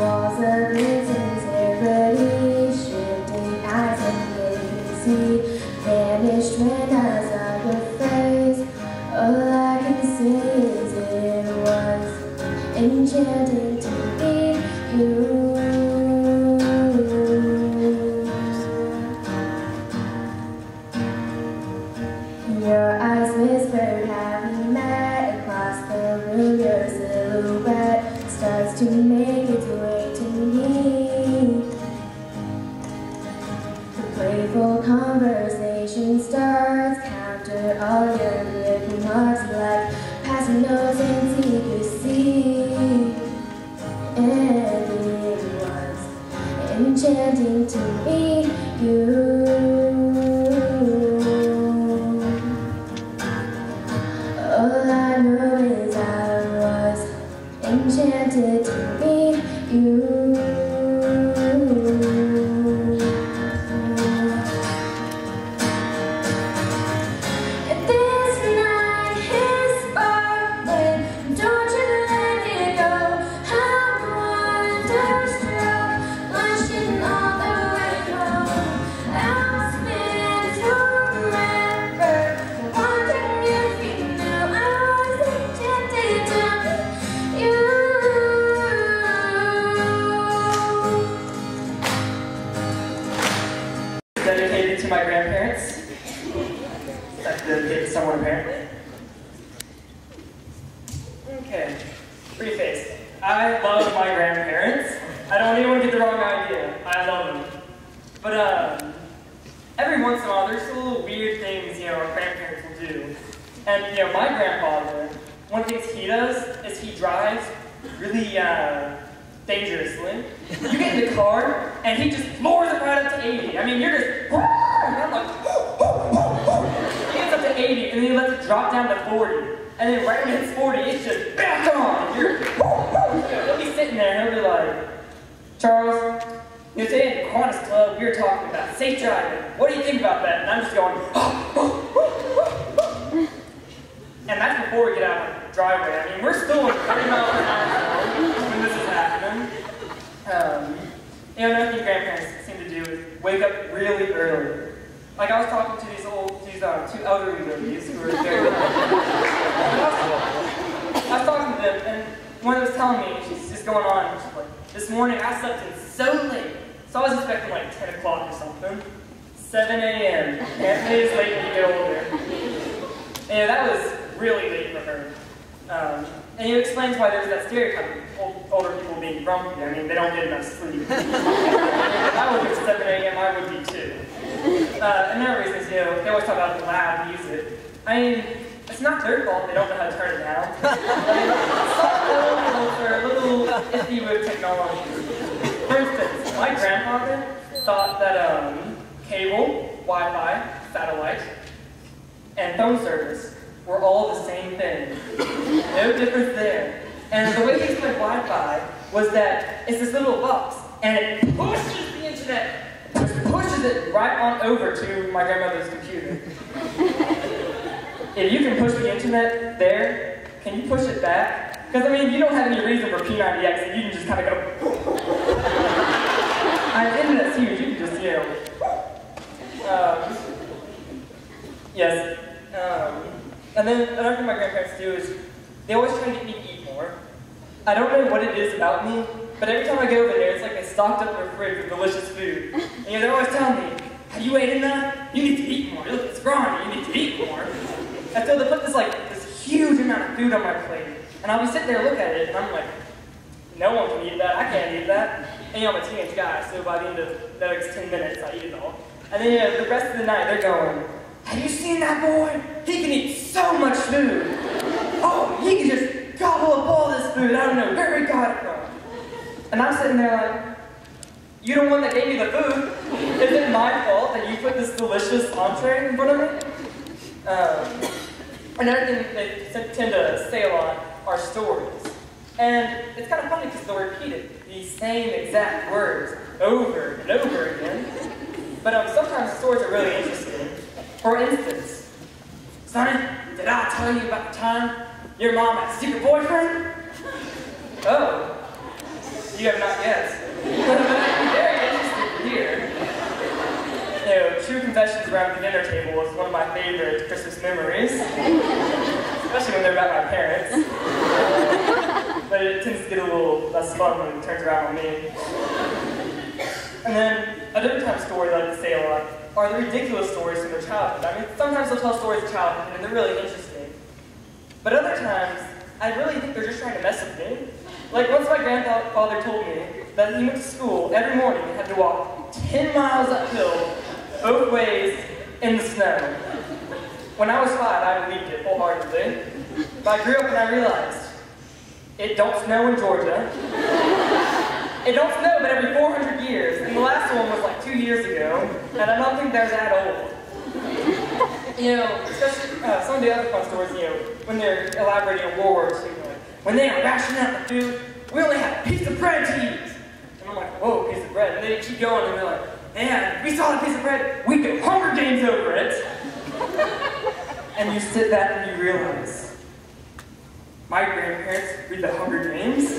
walls of insincerity, shifting eyes and vacancy, vanished when I saw your face. All I can say is it was enchanting to meet you. Your eyes whispered, have we met? Across the room, your silhouette starts to make its way to me. The playful conversation starts, counter all your lip marks like passing notes in secrecy. And it was enchanting to meet you. All I know is I was enchanted to meet you. And this night is sparkling, don't you let it go. I'm wonderstruck, blushing all the way home. I'll spend forever wondering if you knew I was enchanted to meet you. Dedicated to my grandparents. That's dedicated to someone apparently. Okay, preface. I love my grandparents. I don't want anyone to get the wrong idea. I love them. But every once in a while, there's little weird things, our grandparents will do. And, my grandfather, one of the things he does is he drives really dangerously. You get in the car, and he just floors it right up to 80. I mean, you're just, and I'm like, he gets up to 80, and then he lets it drop down to 40. And then right when it hits 40, it's just back on. He'll be sitting there, and he'll be like, Charles, today at the Kiwanis Club, we were talking about safe driving. What do you think about that? And I'm just going, and that's before we get out of the driveway. I mean, we're still in 30 miles per hour when this is happening. Another thing grandparents seem to do is wake up really early. Like I was talking to these two elderly ladies who were very I was talking to them, and one was telling me, she's just going on, she's like, this morning I slept in so late. So I was expecting like 10 o'clock or something. 7 a.m. It is late when you get older. And that was really late for her. And it explains why there's that stereotype of older people being grumpy. I mean, they don't get enough sleep. If I woke up at 7 a.m., I would be too. Another reason is, they always talk about loud music. I mean, it's not their fault they don't know how to turn it down. Some folks are a little iffy with technology. For instance, my grandfather thought that cable, Wi-Fi, satellite, and phone service were all the same thing. No difference there. And the way he explained Wi-Fi was that it's this little box, and it pushes the internet, just pushes it right on over to my grandmother's computer. If you can push the internet there, can you push it back? Because, I mean, you don't have any reason for P90X, and you can just kind of go, the internet's huge, you can just, yes. And then another thing my grandparents do is they always try to get me to eat more. I don't know what it is about me, but every time I go over there, it's like they stocked up their fridge with delicious food. And they're always telling me, have you ate enough? You need to eat more. You look scrawny, you need to eat more. And so they put this huge amount of food on my plate. And I'll be sitting there looking at it, and I'm like, no one can eat that. I can't eat that. And I'm a teenage guy, so by the end of the next 10 minutes, I eat it all. And then the rest of the night, they're going, have you seen that boy? He can eat so much food. Oh, he can just gobble up all this food. I don't know where he got it from. And I'm sitting there like, you're the one that gave me the food. Is it my fault that you put this delicious entree in front of me? Another thing they tend to say a lot are stories. And it's kind of funny because they'll repeat it, these same exact words over and over again. But sometimes the stories are really interesting. For instance, Sonny, did I tell you about the time your mom had a secret boyfriend? Oh, you have not yet. But I'd be very interested to hear. You know, true confessions around the dinner table is one of my favorite Christmas memories. Especially when they're about my parents. But it tends to get a little less fun when it turns around on me. And then, another type of story I like to say a lot are the ridiculous stories from their childhood. I mean, sometimes they'll tell stories of childhood and they're really interesting. But other times, I really think they're just trying to mess with me. Like once my grandfather told me that he went to school every morning and had to walk 10 miles uphill, both ways, in the snow. When I was 5, I believed it wholeheartedly. But I grew up and I realized, it don't snow in Georgia. It don't snow but every 400 years, and the last one was like 2 years ago, and I don't think they're that old. You know, especially some of the other fun stories, you know, when they're elaborating on World War II, like, when they are rationing out the food, we only had a piece of bread to eat. And I'm like, whoa, piece of bread. And they keep going, and they're like, man, we saw a piece of bread, we did Hunger Games over it. And you sit back and you realize, my grandparents read the Hunger Games.